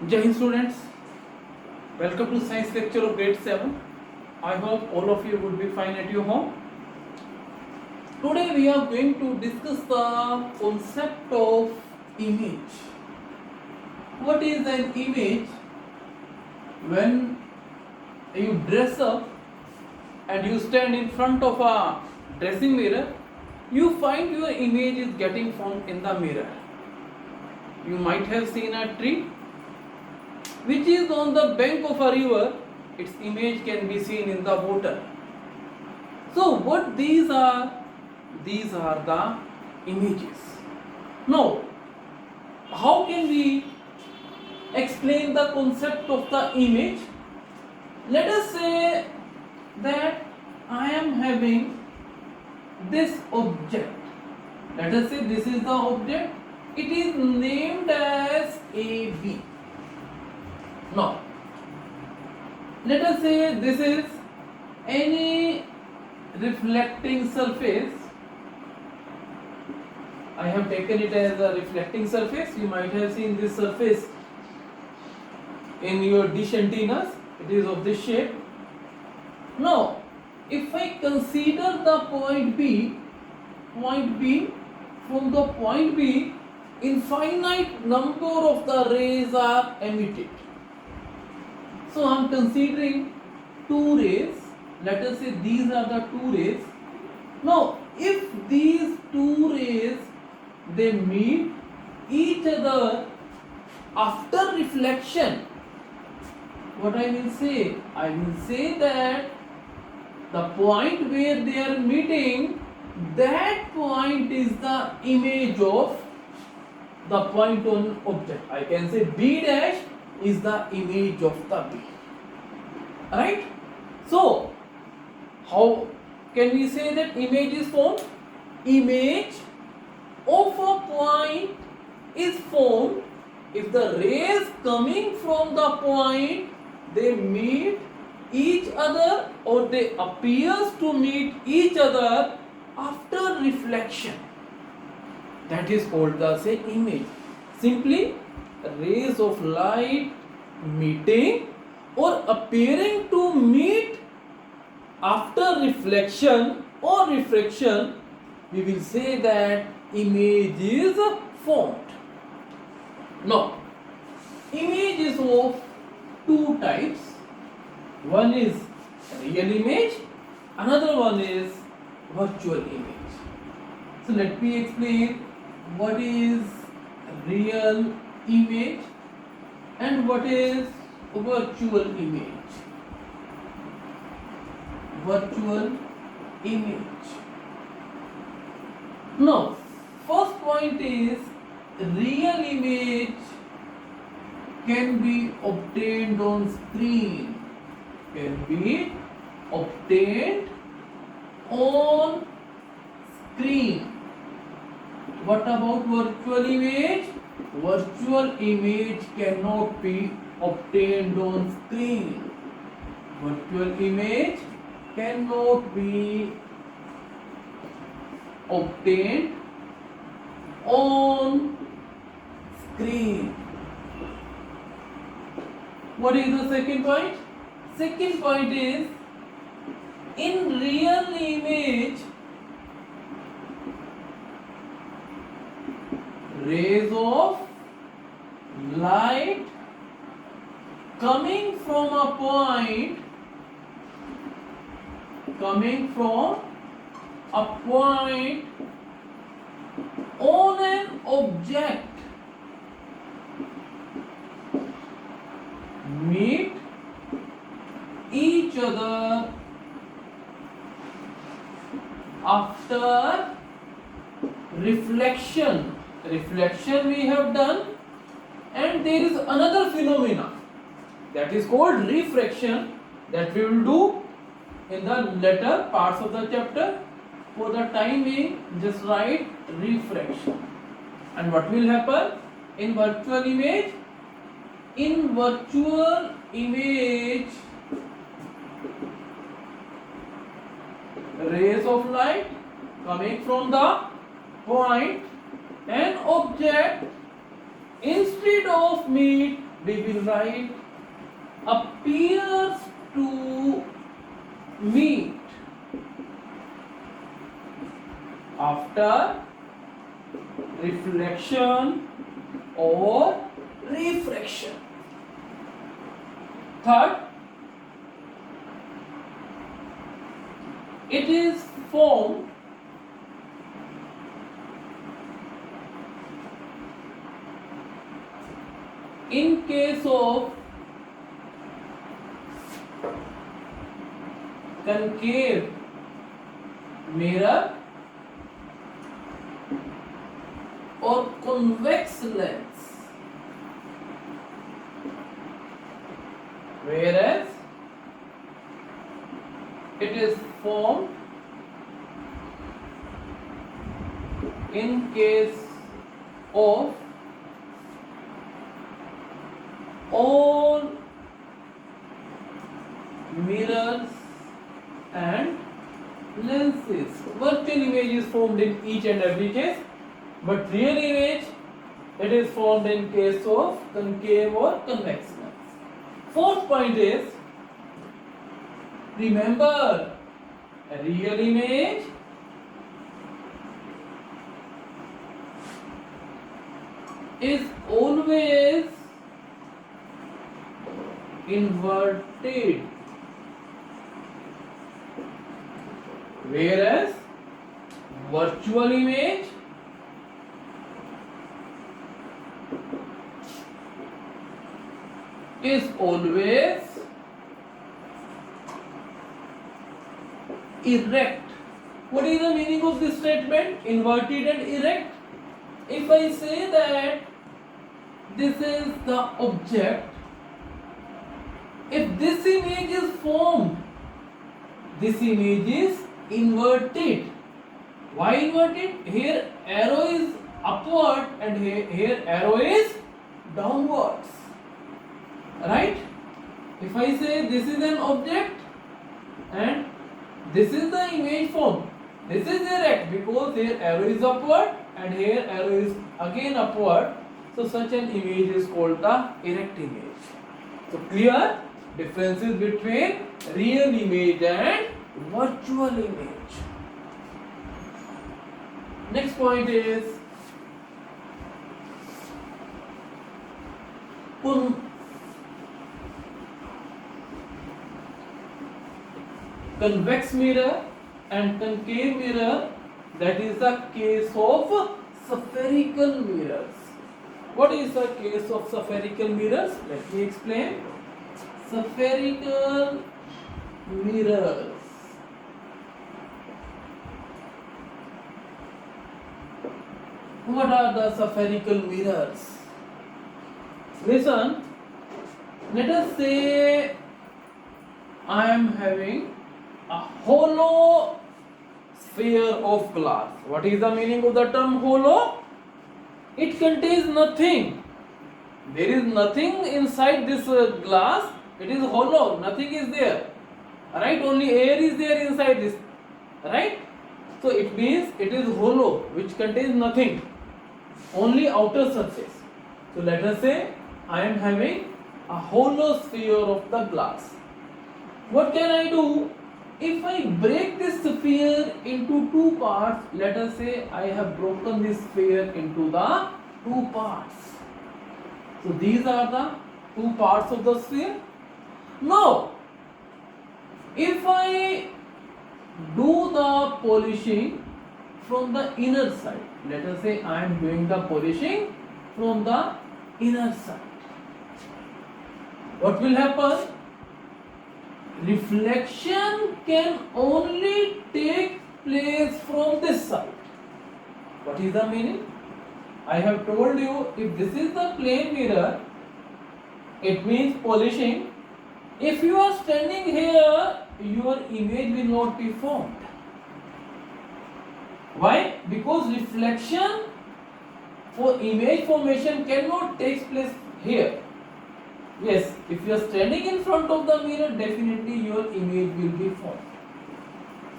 Jai Hind students, welcome to science lecture of grade 7. I hope all of you would be fine at your home. Today we are going to discuss the concept of image. What is an image? When you dress up and you stand in front of a dressing mirror, you find your image is getting formed in the mirror. You might have seen a tree which is on the bank of a river. Its image can be seen in the water. So what these are? These are the images. Now, how can we explain the concept of the image? Let us say that I am having this object. Let us say this is the object. It is named as AB. Now, let us say this is any reflecting surface. I have taken it as a reflecting surface. You might have seen this surface in your dish antennas. It is of this shape. Now, if I consider the point B, from the point B, infinite number of the rays are emitted. So I am considering two rays. Let us say these are the two rays. Now, if these two rays they meet each other after reflection, what I will say? I will say that the point where they are meeting, that point is the image of the point on object. I can say B dash is the image of the B. Right? So, how can we say that image is formed? Image of a point is formed if the rays coming from the point they meet each other or they appears to meet each other after reflection. That is called the say image. Simply rays of light meeting or appearing to meet after reflection or refraction, we will say that image is formed. Now, image is of two types. One is real image, another one is virtual image. So let me explain what is real image and what is virtual image. Virtual image. Now, first point is real image can be obtained on screen. Can be obtained on screen. What about virtual image? Virtual image cannot be obtained on screen. Virtual image cannot be obtained on screen. What is the second point? Second point is in real image, rays of light coming from a point on an object meet each other after reflection. Reflection we have done, and there is another phenomena that is called refraction that we will do in the later parts of the chapter. For the time being, just write refraction. And what will happen in virtual image? In virtual image, rays of light coming from the point, an object instead of meet we will write appears to meet after reflection or refraction. Third, it is formed in case of concave mirror or convex lens, whereas it is formed in case of all mirrors and lenses. Virtual image is formed in each and every case, but real image, it is formed in case of concave or convex lens. Fourth point is, remember, a real image is always inverted, whereas virtual image is always erect. What is the meaning of this statement? Inverted and erect. If I say that this is the object, if this image is formed, this image is inverted. Why inverted? Here arrow is upward and here arrow is downwards. Right? If I say this is an object and this is the image formed, this is erect because here arrow is upward and here arrow is again upward. So such an image is called the erect image. So clear differences between real image and virtual image. Next point is convex mirror and concave mirror, that is the case of spherical mirrors. What is the case of spherical mirrors? Let me explain. Spherical mirrors. What are the spherical mirrors? Listen, let us say I am having a hollow sphere of glass. What is the meaning of the term hollow? It contains nothing. There is nothing inside this glass. It is hollow. Nothing is there. Right? Only air is there inside this. Right? So it means it is hollow, which contains nothing. Only outer surface. So let us say I am having a hollow sphere of the glass. What can I do? If I break this sphere into two parts, let us say I have broken this sphere into the two parts. So these are the two parts of the sphere. Now, if I do the polishing from the inner side, let us say I am doing the polishing from the inner side, what will happen? Reflection can only take place from this side. What is the meaning? I have told you, if this is the plane mirror, it means polishing. If you are standing here, your image will not be formed. Why? Because reflection for image formation cannot take place here. Yes, if you are standing in front of the mirror, definitely your image will be formed.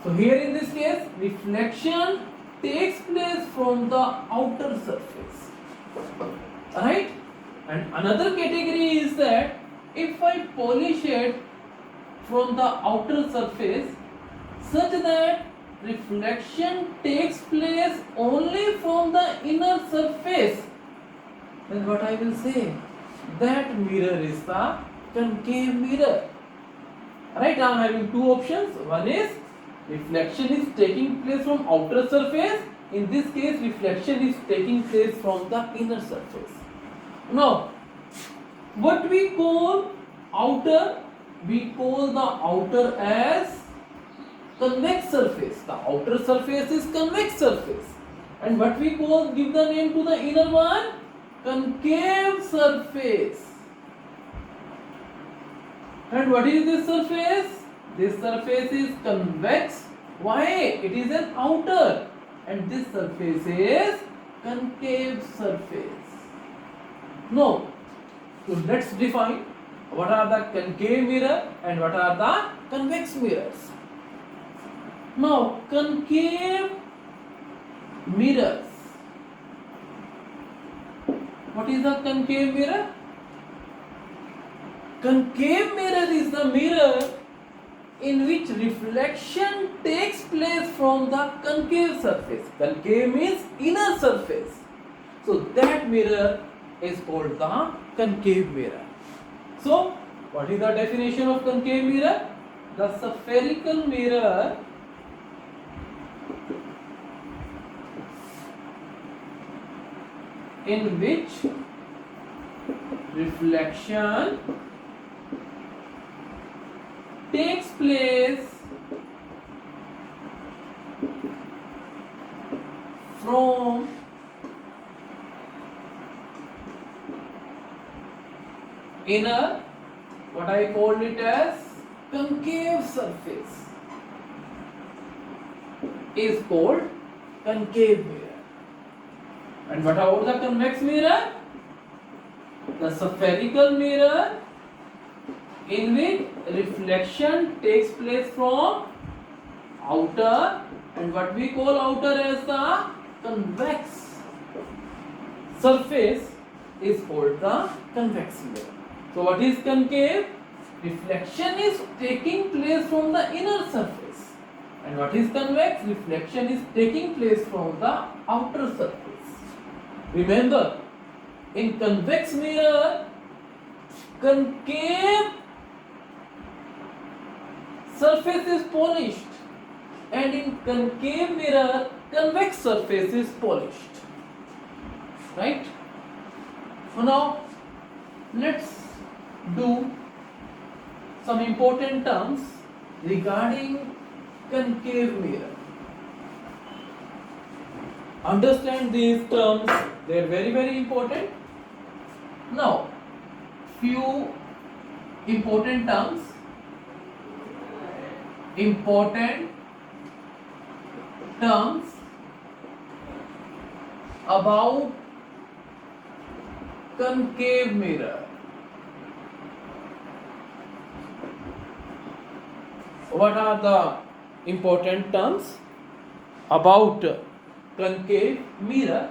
So here in this case, reflection takes place from the outer surface. Right? And another category is that if I polish it from the outer surface such that reflection takes place only from the inner surface, then what I will say? That mirror is the concave mirror. Right, I am having two options. One is reflection is taking place from outer surface. In this case, reflection is taking place from the inner surface. Now, what we call outer, we call the outer as convex surface. The outer surface is convex surface. And what we call, give the name to the inner one, concave surface. And what is this surface? This surface is convex. Why? It is an outer. And this surface is concave surface. Now, so let's define what are the concave mirror and what are the convex mirrors. Now, concave mirrors. What is the concave mirror? Concave mirror is the mirror in which reflection takes place from the concave surface. Concave means inner surface. So that mirror is called the concave mirror. So what is the definition of concave mirror? The spherical mirror in which reflection takes place from inner, what I called it as concave surface, is called concave mirror. And what about the convex mirror? The spherical mirror in which reflection takes place from outer, and what we call outer as the convex surface is called the convex mirror. So what is concave? Reflection is taking place from the inner surface. And what is convex? Reflection is taking place from the outer surface. Remember, in convex mirror, concave surface is polished, and in concave mirror, convex surface is polished. Right? So now, let's do some important terms regarding concave mirror. Understand these terms, they are very, very important. Now, few important terms. About concave mirror. What are the important terms about concave mirror?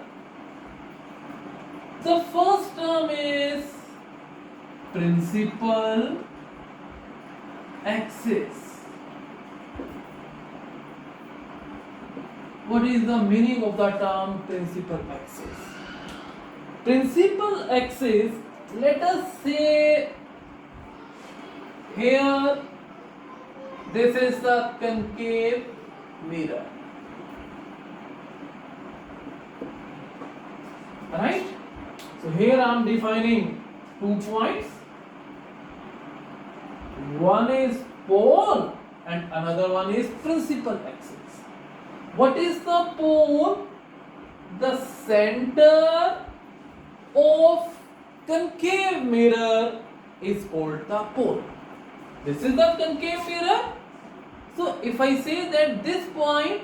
The first term is principal axis. What is the meaning of the term principal axis? Principal axis, let us say here this is the concave mirror. Right? So here I am defining 2 points. One is pole and another one is principal axis. What is the pole? The center of concave mirror is called the pole. This is the concave mirror. So if I say that this point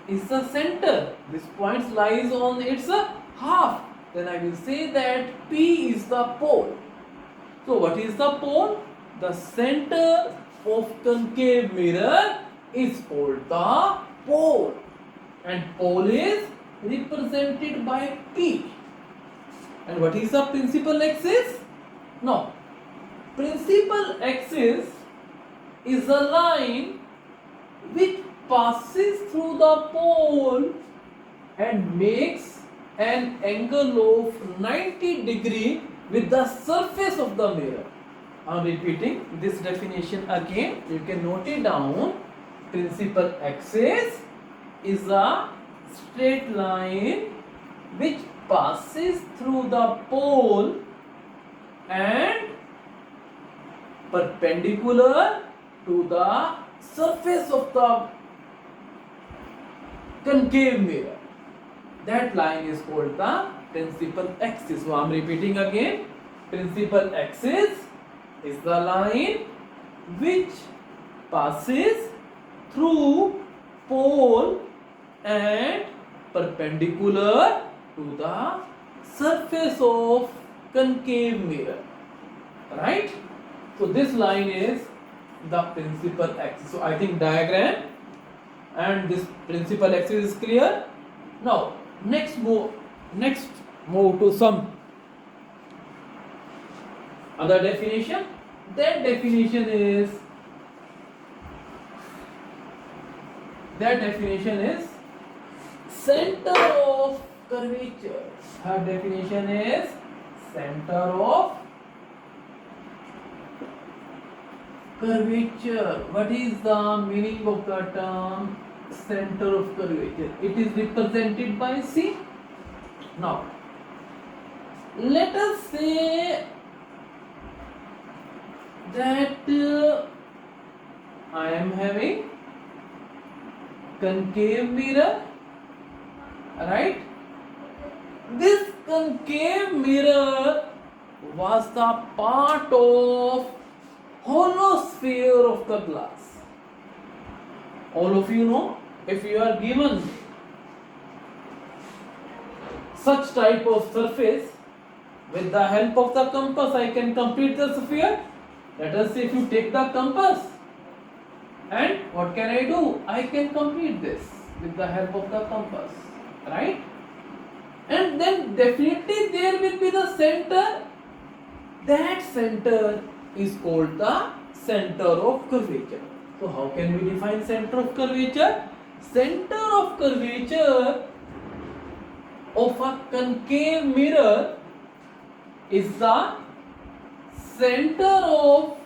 is the center, this point lies on its half, then I will say that P is the pole. So what is the pole? The center of concave mirror is called the pole, and pole is represented by P. And what is the principal axis? No. Principal axis is a line which passes through the pole and makes an angle of 90 degree with the surface of the mirror. I am repeating this definition again. You can note it down. Principal axis is a straight line which passes through the pole and perpendicular to the surface of the concave mirror. That line is called the principal axis. So I am repeating again. Principal axis is the line which passes through pole and perpendicular to the surface of concave mirror. Right? So this line is the principal axis. So I think diagram and this principal axis is clear. Now next move to some other definition. That definition is center of curvature. Her definition is center of curvature. What is the meaning of the term center of curvature? It is represented by C. Now let us say that I am having concave mirror, right? This concave mirror was the part of hollow sphere of the glass. All of you know, if you are given such type of surface, with the help of the compass I can complete the sphere. Let us say if you take the compass, and what can I do? I can complete this with the help of the compass, right? And then definitely there will be the center. That center is called the center of curvature. So how can we define center of curvature? Center of curvature of a concave mirror is the center of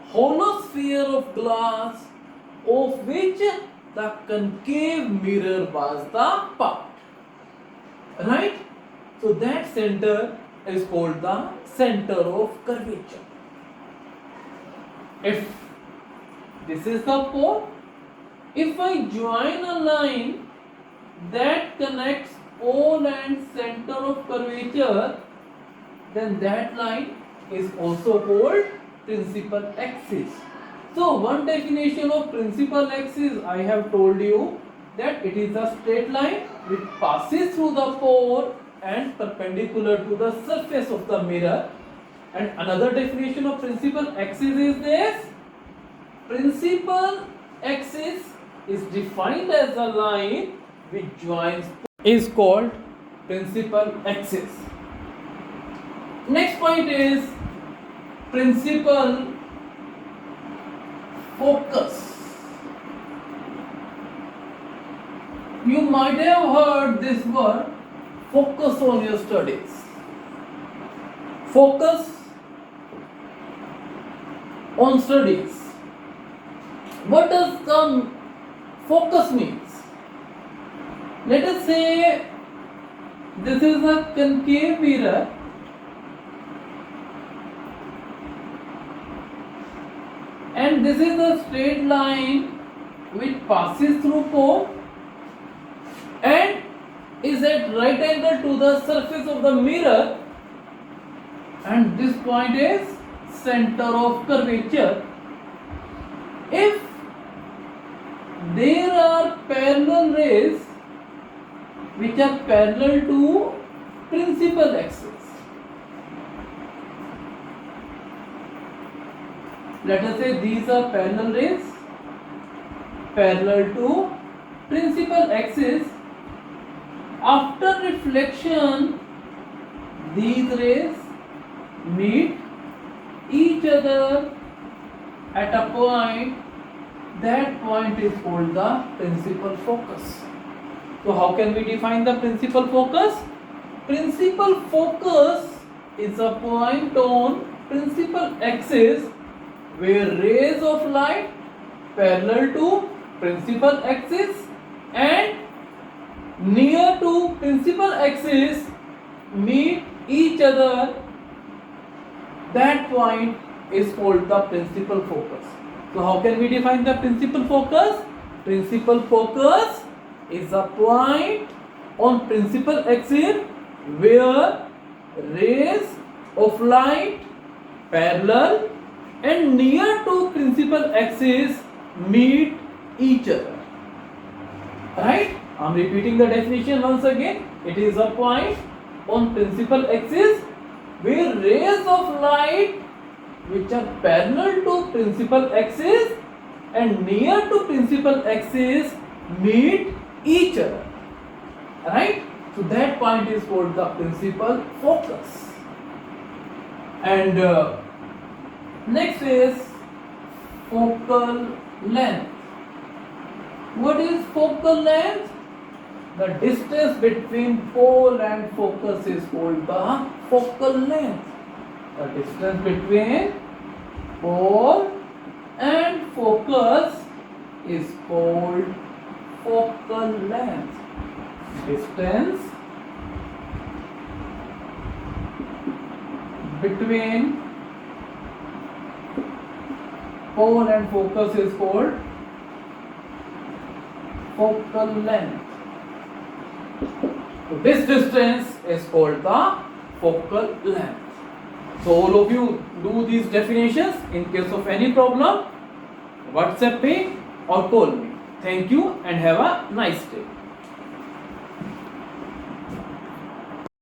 hollow sphere of glass of which the concave mirror was the part. Right? So that center is called the center of curvature. If this is the pole, if I join a line that connects pole and center of curvature, then that line is also called principal axis. So one definition of principal axis I have told you that it is a straight line which passes through the pole and perpendicular to the surface of the mirror. And another definition of principal axis is this: principal axis is defined as a line which joins is called principal axis. Next point is principal focus. You might have heard this word, focus on your studies. Focus on studies. What does the focus means? Let us say this is a concave mirror and this is a straight line which passes through pole and is at right angle to the surface of the mirror, and this point is center of curvature. If there are parallel rays which are parallel to principal axis, let us say these are parallel rays parallel to principal axis. After reflection, these rays meet each other at a point, that point is called the principal focus. So how can we define the principal focus? Principal focus is a point on principal axis where rays of light parallel to principal axis and near to principal axis meet each other. That point is called the principal focus. So how can we define the principal focus? Principal focus is a point on principal axis where rays of light parallel and near to principal axis meet each other. Right? I am repeating the definition once again. It is a point on principal axis where rays of light which are parallel to principal axis and near to principal axis meet each other. Right? So that point is called the principal focus. And next is focal length. What is focal length? The distance between pole and focus is called the focal length. The distance between pole and focus is called focal length. Distance between pole and focus is called focal length. So this distance is called the focal length. So all of you do these definitions. In case of any problem, WhatsApp me or call me. Thank you and have a nice day.